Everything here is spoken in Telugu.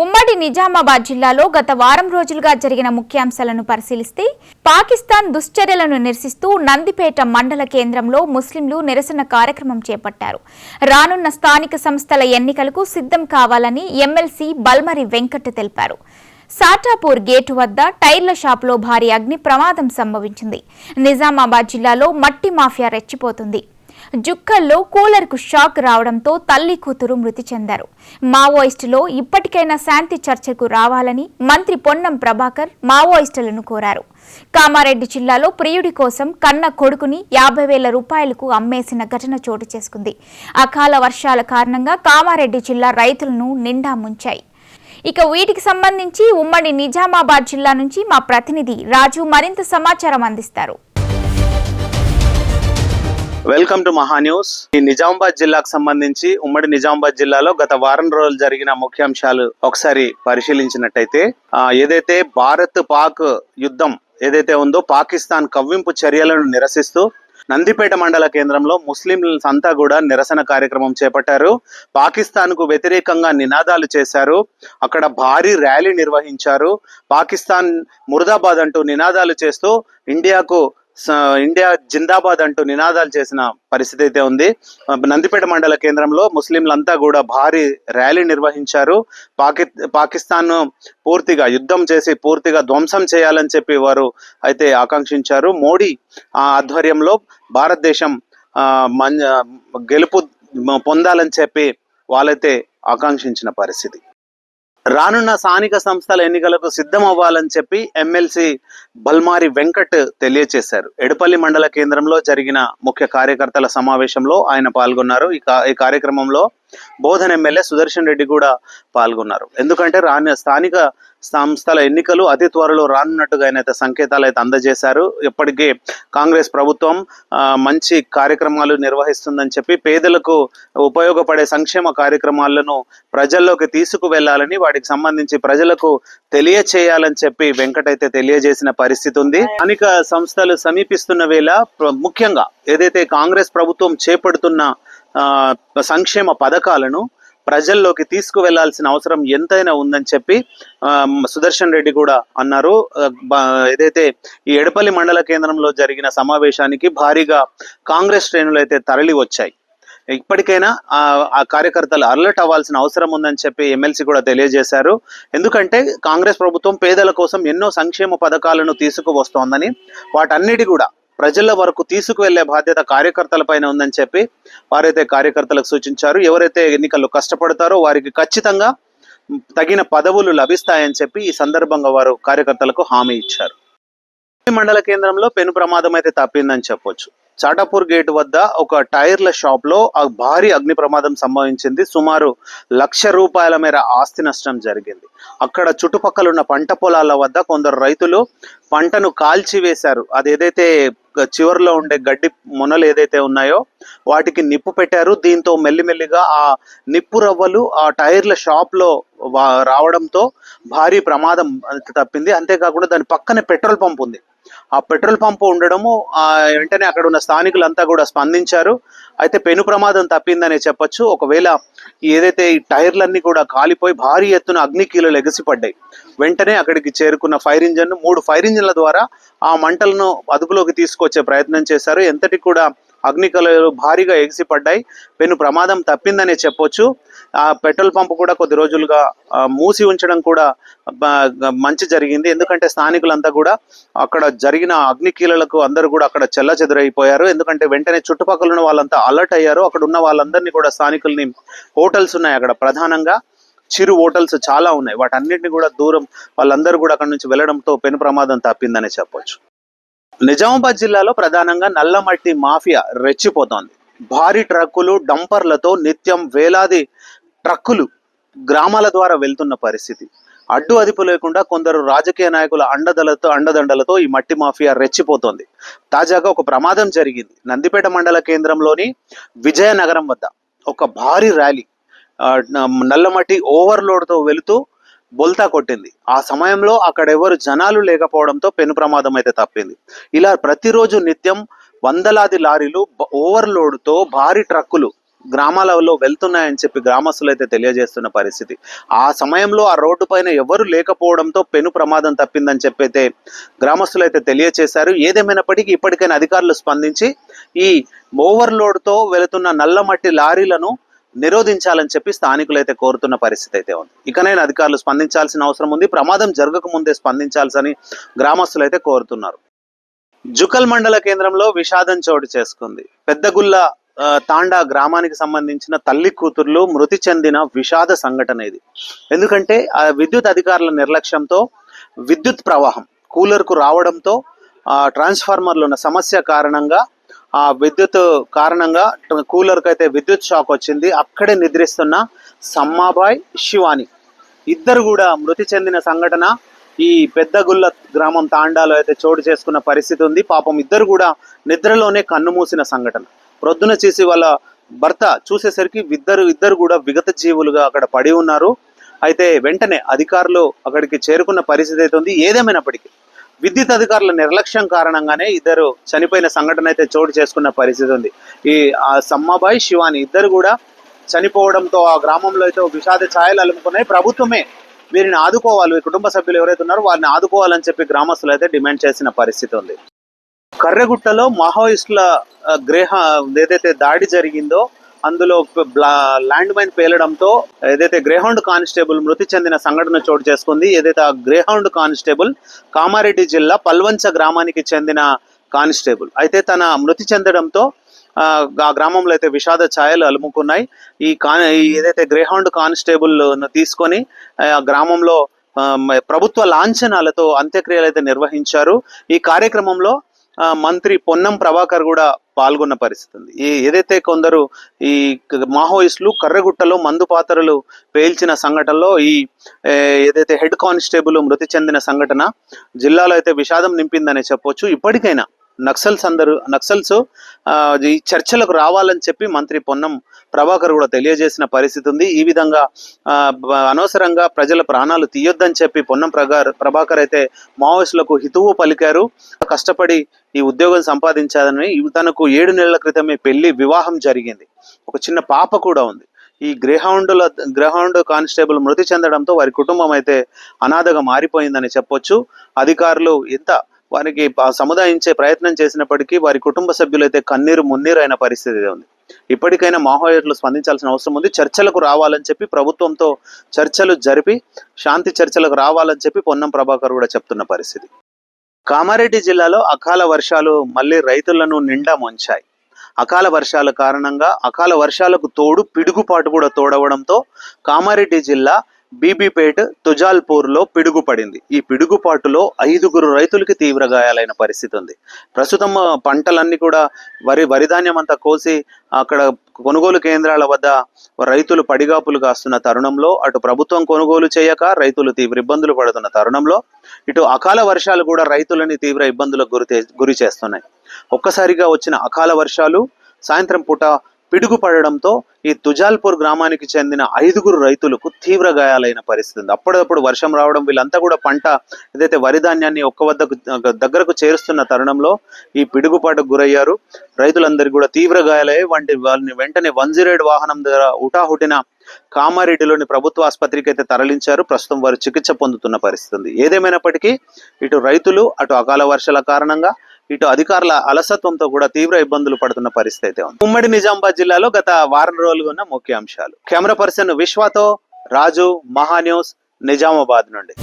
ఉమ్మడి నిజామాబాద్ జిల్లాలో గత వారం రోజులుగా జరిగిన ముఖ్యాంశాలను పరిశీలిస్తే పాకిస్తాన్ దుశ్చర్యలను నిరసిస్తూ నందిపేట మండల కేంద్రంలో ముస్లింలు నిరసన కార్యక్రమం చేపట్టారు. రానున్న స్థానిక సంస్థల ఎన్నికలకు సిద్ధం కావాలని ఎమ్మెల్సీ బల్మరి వెంకట్ తెలిపారు. సాటాపూర్ గేటు వద్ద టైర్ల షాపులో భారీ అగ్ని ప్రమాదం సంభవించింది. నిజామాబాద్ జిల్లాలో మట్టి మాఫియా రెచ్చిపోతుంది. జుక్కల్లో కూలర్కు షాక్ రావడంతో తల్లి కూతురు మృతి చెందారు. మావోయిస్టులో ఇప్పటికైనా శాంతి చర్చకు రావాలని మంత్రి పొన్నం ప్రభాకర్ మావోయిస్టులను కోరారు. కామారెడ్డి జిల్లాలో ప్రియుడి కోసం కన్న కొడుకుని 50,000 రూపాయలకు అమ్మేసిన ఘటన చోటు చేసుకుంది. అకాల వర్షాల కారణంగా కామారెడ్డి జిల్లా రైతులను నిండా ముంచాయి. ఇక వీటికి సంబంధించి ఉమ్మడి నిజామాబాద్ జిల్లా నుంచి మా ప్రతినిధి రాజు మరింత సమాచారం అందిస్తారు. వెల్కమ్ టు మహా న్యూస్. ఈ నిజామాబాద్ జిల్లాకు సంబంధించి ఉమ్మడి నిజామాబాద్ జిల్లాలో గత వారం రోజులు జరిగిన ముఖ్యాంశాలు ఒకసారి పరిశీలించినట్టయితే ఏదైతే భారత్ పాక్ యుద్ధం ఏదైతే ఉందో పాకిస్తాన్ కవ్వింపు చర్యలను నిరసిస్తూ నందిపేట మండల కేంద్రంలో ముస్లింస్ అంతా కూడా నిరసన కార్యక్రమం చేపట్టారు. పాకిస్తాన్ కు వ్యతిరేకంగా నినాదాలు చేశారు. అక్కడ భారీ ర్యాలీ నిర్వహించారు. పాకిస్తాన్ ముర్దాబాద్ అంటూ నినాదాలు చేస్తూ ఇండియా జిందాబాద్ అంటూ నినాదాలు చేసిన పరిస్థితి అయితే ఉంది. నందిపేట మండల కేంద్రంలో ముస్లింలంతా కూడా భారీ ర్యాలీ నిర్వహించారు. పాకిస్తాన్ పూర్తిగా యుద్ధం చేసి పూర్తిగా ధ్వంసం చేయాలని చెప్పి వారు అయితే ఆకాంక్షించారు. మోడీ ఆధ్వర్యంలో భారతదేశం గెలుపు పొందాలని చెప్పి వాళ్ళైతే ఆకాంక్షించిన పరిస్థితి. రానున్న స్థానిక సంస్థల ఎన్నికలకు సిద్ధం అవ్వాలని చెప్పి ఎమ్మెల్సీ బల్మారి వెంకట్ తెలియజేశారు. ఎడపల్లి మండల కేంద్రంలో జరిగిన ముఖ్య కార్యకర్తల సమావేశంలో ఆయన పాల్గొన్నారు. ఈ కార్యక్రమంలో బోధన్ ఎమ్మెల్యే సుదర్శన్ రెడ్డి కూడా పాల్గొన్నారు. ఎందుకంటే స్థానిక సంస్థల ఎన్నికలు అతి త్వరలో రానున్నట్టుగా ఆయన అయితే సంకేతాలు అయితే అందజేశారు. ఇప్పటికే కాంగ్రెస్ ప్రభుత్వం మంచి కార్యక్రమాలు నిర్వహిస్తుందని చెప్పి పేదలకు ఉపయోగపడే సంక్షేమ కార్యక్రమాలను ప్రజల్లోకి తీసుకువెళ్లాలని వాటికి సంబంధించి ప్రజలకు తెలియచేయాలని చెప్పి వెంకట్ అయితే తెలియజేసిన పరిస్థితి ఉంది. స్థానిక సంస్థలు సమీపిస్తున్న వేళ ముఖ్యంగా ఏదైతే కాంగ్రెస్ ప్రభుత్వం చేపడుతున్న సంక్షేమ పథకాలను ప్రజల్లోకి తీసుకువెళ్లాల్సిన అవసరం ఎంతైనా ఉందని చెప్పి సుదర్శన్ రెడ్డి కూడా అన్నారు. ఏదైతే ఈ ఎడపల్లి మండల కేంద్రంలో జరిగిన సమావేశానికి భారీగా కాంగ్రెస్ శ్రేణులు అయితే తరలి వచ్చాయి. ఇప్పటికైనా ఆ కార్యకర్తలు అలర్ట్ అవ్వాల్సిన అవసరం ఉందని చెప్పి ఎమ్మెల్సీ కూడా తెలియజేశారు. ఎందుకంటే కాంగ్రెస్ ప్రభుత్వం పేదల కోసం ఎన్నో సంక్షేమ పథకాలను తీసుకువస్తోందని వాటన్నిటి కూడా ప్రజల వరకు తీసుకువెళ్లే బాధ్యత కార్యకర్తల పైన ఉందని చెప్పి వారైతే కార్యకర్తలకు సూచించారు. ఎవరైతే ఎన్నికల్లో కష్టపడతారో వారికి ఖచ్చితంగా తగిన పదవులు లభిస్తాయని చెప్పి ఈ సందర్భంగా వారు కార్యకర్తలకు హామీ ఇచ్చారు. మండల కేంద్రంలో పెను ప్రమాదం అయితే తప్పిందని చెప్పొచ్చు. చాటాపూర్ గేట్ వద్ద ఒక టైర్ల షాప్ లో భారీ అగ్ని ప్రమాదం సంభవించింది. సుమారు ₹1,00,000 మేర ఆస్తి నష్టం జరిగింది. అక్కడ చుట్టుపక్కల ఉన్న పంట పొలాల వద్ద కొందరు రైతులు పంటను కాల్చివేశారు. అది ఏదైతే చివరిలో ఉండే గడ్డి మొనలు ఏదైతే ఉన్నాయో వాటికి నిప్పు పెట్టారు. దీంతో మెల్లిమెల్లిగా ఆ నిప్పు రవ్వలు ఆ టైర్ల షాప్ లో రావడంతో భారీ ప్రమాదం తప్పింది. అంతేకాకుండా దాని పక్కనే పెట్రోల్ పంప్ ఉంది. ఆ పెట్రోల్ పంపు ఉండడము వెంటనే అక్కడ ఉన్న స్థానికులంతా కూడా స్పందించారు. అయితే పెను ప్రమాదం తప్పిందనే చెప్పొచ్చు. ఒకవేళ ఏదైతే ఈ టైర్లన్నీ కూడా కాలిపోయి భారీ ఎత్తున అగ్నికీలలు ఎగసిపడ్డాయి. వెంటనే అక్కడికి చేరుకున్న 3 ఫైర్ ఇంజిన్ల ద్వారా ఆ మంటలను అదుపులోకి తీసుకొచ్చే ప్రయత్నం చేశారు. ఎంతటి కూడా అగ్నికీలలు భారీగా ఎగిసిపడ్డాయి. పెను ప్రమాదం తప్పిందనే చెప్పొచ్చు. ఆ పెట్రోల్ పంపు కూడా కొద్ది రోజులుగా మూసి ఉంచడం కూడా మంచి జరిగింది. ఎందుకంటే స్థానికులంతా కూడా అక్కడ జరిగిన అగ్నికీలలకు అందరూ కూడా అక్కడ చెల్లచెదురైపోయారు. ఎందుకంటే వెంటనే చుట్టుపక్కల ఉన్న వాళ్ళంతా అలర్ట్ అయ్యారు. అక్కడ ఉన్న వాళ్ళందరినీ కూడా స్థానికుల్ని హోటల్స్ ఉన్నాయి, అక్కడ ప్రధానంగా చిరు హోటల్స్ చాలా ఉన్నాయి, వాటన్నిటిని కూడా దూరం వాళ్ళందరూ కూడా అక్కడ నుంచి వెళ్లడంతో పెను ప్రమాదం తప్పిందనే చెప్పొచ్చు. నిజామాబాద్ జిల్లాలో ప్రధానంగా నల్లమట్టి మాఫియా రెచ్చిపోతోంది. భారీ ట్రక్కులు డంపర్లతో నిత్యం వేలాది ట్రక్కులు గ్రామాల ద్వారా వెళ్తున్న పరిస్థితి. అడ్డు అదుపు లేకుండా కొందరు రాజకీయ నాయకుల అండదండలతో ఈ మట్టి మాఫియా రెచ్చిపోతోంది. తాజాగా ఒక ప్రమాదం జరిగింది. నందిపేట మండల కేంద్రంలోని విజయనగరం వద్ద ఒక భారీ ర్యాలీ నల్లమట్టి ఓవర్లోడ్తో వెళుతూ బొల్తా కొట్టింది. ఆ సమయంలో అక్కడ ఎవరు జనాలు లేకపోవడంతో పెను ప్రమాదం అయితే తప్పింది. ఇలా ప్రతిరోజు నిత్యం వందలాది లారీలు ఓవర్లోడ్తో భారీ ట్రక్కులు గ్రామాలలో వెళ్తున్నాయని చెప్పి గ్రామస్తులు అయితే తెలియజేస్తున్న పరిస్థితి. ఆ సమయంలో ఆ రోడ్డు పైన ఎవరు లేకపోవడంతో పెను ప్రమాదం తప్పిందని చెప్పి అయితే గ్రామస్తులు అయితే తెలియజేశారు. ఏదేమైనప్పటికీ ఇప్పటికైనా అధికారులు స్పందించి ఈ ఓవర్లోడ్తో వెళుతున్న నల్లమట్టి లారీలను నిరోధించాలని చెప్పి స్థానికులు అయితే కోరుతున్న పరిస్థితి అయితే ఉంది. ఇకనైనా అధికారులు స్పందించాల్సిన అవసరం ఉంది. ప్రమాదం జరగక ముందే స్పందించాల్సని గ్రామస్తులు అయితే కోరుతున్నారు. జుకల్ మండల కేంద్రంలో విషాదం చోటు చేసుకుంది. పెద్దగుల్ల తాండా గ్రామానికి సంబంధించిన తల్లి కూతుర్లు మృతి చెందిన విషాద సంఘటన ఇది. ఎందుకంటే ఆ విద్యుత్ అధికారుల నిర్లక్ష్యంతో విద్యుత్ ప్రవాహం కూలర్కు రావడంతో ట్రాన్స్ఫార్మర్లో ఉన్న సమస్య కారణంగా ఆ విద్యుత్ కారణంగా కూలర్కి అయితే విద్యుత్ షాక్ వచ్చింది. అక్కడే నిద్రిస్తున్న సమ్మాబాయ్, శివాని ఇద్దరు కూడా మృతి చెందిన సంఘటన ఈ పెద్దగుల్ల గ్రామం తాండాలో అయితే చోటు చేసుకున్న పరిస్థితి ఉంది. పాపం ఇద్దరు కూడా నిద్రలోనే కన్ను మూసిన సంఘటన. ప్రొద్దున చేసి వాళ్ళ భర్త చూసేసరికి ఇద్దరు కూడా విగత జీవులుగా అక్కడ పడి ఉన్నారు. అయితే వెంటనే అధికారులు అక్కడికి చేరుకున్న పరిస్థితి అయితే ఉంది. ఏదేమైనప్పటికీ విద్యుత్ అధికారుల నిర్లక్ష్యం కారణంగానే ఇద్దరు చనిపోయిన సంఘటన అయితే చోటు చేసుకున్న పరిస్థితి ఉంది. ఈ సమ్మాబాయి, శివాని ఇద్దరు కూడా చనిపోవడంతో ఆ గ్రామంలో అయితే విషాద ఛాయలు అలుముకున్నాయి. ప్రభుత్వమే వీరిని ఆదుకోవాలి, కుటుంబ సభ్యులు ఎవరైతే ఉన్నారో వారిని ఆదుకోవాలని చెప్పి గ్రామస్తులు అయితే డిమాండ్ చేసిన పరిస్థితి ఉంది. కర్రెగుట్టలో మావోయిస్టుల ఏదైతే దాడి జరిగిందో అందులో ల్యాండ్ మైన్ పేలడంతో ఏదైతే గ్రేహౌండ్ కానిస్టేబుల్ మృతి చెందిన సంఘటన చోటు చేసుకుంది. ఏదైతే ఆ గ్రేహౌండ్ కానిస్టేబుల్ కామారెడ్డి జిల్లా పల్వంచ గ్రామానికి చెందిన కానిస్టేబుల్ అయితే తన మృతి చెందడంతో ఆ గ్రామంలో అయితే విషాద ఛాయలు అలుముకున్నాయి. ఏదైతే గ్రేహౌండ్ కానిస్టేబుల్ తీసుకొని ఆ గ్రామంలో ప్రభుత్వ లాంఛనాలతో అంత్యక్రియలు అయితే నిర్వహించారు. ఈ కార్యక్రమంలో మంత్రి పొన్నం ప్రభాకర్ కూడా పాల్గొన్న పరిస్థితి ఉంది. ఏదైతే కొందరు ఈ మావోయిస్టులు కర్రెగుట్టలో మందు పాత్రలు పేల్చిన సంఘటనలో ఏదైతే హెడ్ కానిస్టేబుల్ మృతి చెందిన సంఘటన జిల్లాలో అయితే విషాదం నింపిందని చెప్పొచ్చు. ఇప్పటికైనా నక్సల్స్ ఈ చర్చలకు రావాలని చెప్పి మంత్రి పొన్నం ప్రభాకర్ కూడా తెలియజేసిన పరిస్థితి ఉంది. ఈ విధంగా అనవసరంగా ప్రజల ప్రాణాలు తీయొద్దని చెప్పి పొన్నం ప్రభాకర్ అయితే మావోయిస్టులకు హితువు పలికారు. కష్టపడి ఈ ఉద్యోగం సంపాదించాలని తనకు 7 నెలల క్రితమే వివాహం జరిగింది. ఒక చిన్న పాప కూడా ఉంది. ఈ గ్రేహౌండ్ కానిస్టేబుల్ మృతి చెందడంతో వారి కుటుంబం అయితే అనాథగా మారిపోయిందని చెప్పొచ్చు. అధికారులు ఎంత వారికి సముదాయించే ప్రయత్నం చేసినప్పటికీ వారి కుటుంబ సభ్యులైతే కన్నీరు మున్నీరు అయిన పరిస్థితి ఉంది. ఇప్పటికైనా మావోయిస్టులు స్పందించాల్సిన అవసరం ఉంది. చర్చలకు రావాలని చెప్పి ప్రభుత్వంతో చర్చలు జరిపి శాంతి చర్చలకు రావాలని చెప్పి పొన్నం ప్రభాకర్ కూడా చెప్తున్న పరిస్థితి. కామారెడ్డి జిల్లాలో అకాల వర్షాలు మళ్ళీ రైతులను నిండా ముంచాయి. అకాల వర్షాల కారణంగా అకాల వర్షాలకు తోడు పిడుగుపాటు కూడా తోడవడంతో కామారెడ్డి జిల్లా బీబీపేట్ తుజాల్పూర్లో పిడుగు పడింది. ఈ పిడుగుపాటులో 5 రైతులకి తీవ్ర గాయాలైన పరిస్థితి ఉంది. ప్రస్తుతం పంటలన్నీ కూడా వరిధాన్యం అంతా కోసి అక్కడ కొనుగోలు కేంద్రాల వద్ద రైతులు పడిగాపులు కాస్తున్న తరుణంలో అటు ప్రభుత్వం కొనుగోలు చేయక రైతులు తీవ్ర ఇబ్బందులు పడుతున్న తరుణంలో ఇటు అకాల వర్షాలు కూడా రైతులని తీవ్ర ఇబ్బందులకు గురి చేస్తున్నాయి. ఒక్కసారిగా వచ్చిన అకాల వర్షాలు సాయంత్రం పూట పిడుగు పడడంతో ఈ తుజాల్పూర్ గ్రామానికి చెందిన 5 రైతులకు తీవ్ర గాయాలైన పరిస్థితి ఉంది. అప్పుడప్పుడు వర్షం రావడం వీళ్ళంతా కూడా పంట ఏదైతే వరి ధాన్యాన్ని దగ్గరకు చేరుస్తున్న తరుణంలో ఈ పిడుగుపాటుకు గురయ్యారు. రైతులందరికీ కూడా తీవ్ర గాయాలయ్యాయి. వాళ్ళని వెంటనే 108 వాహనం ద్వారా హుటాహుటిన కామారెడ్డిలోని ప్రభుత్వ ఆసుపత్రికి అయితే తరలించారు. ప్రస్తుతం వారు చికిత్స పొందుతున్న పరిస్థితి ఉంది. ఏదేమైనప్పటికీ ఇటు రైతులు అటు అకాల వర్షాల కారణంగా ఇటు అధికారుల అలసత్వంతో కూడా తీవ్ర ఇబ్బందులు పడుతున్న పరిస్థితి అయితే ఉంది. ఉమ్మడి నిజామాబాద్ జిల్లాలో గత వారం రోజులుగా ఉన్న ముఖ్యాంశాలు. కెమెరా పర్సన్ విశ్వతో రాజు, మహా న్యూస్, నిజామాబాద్ నుండి.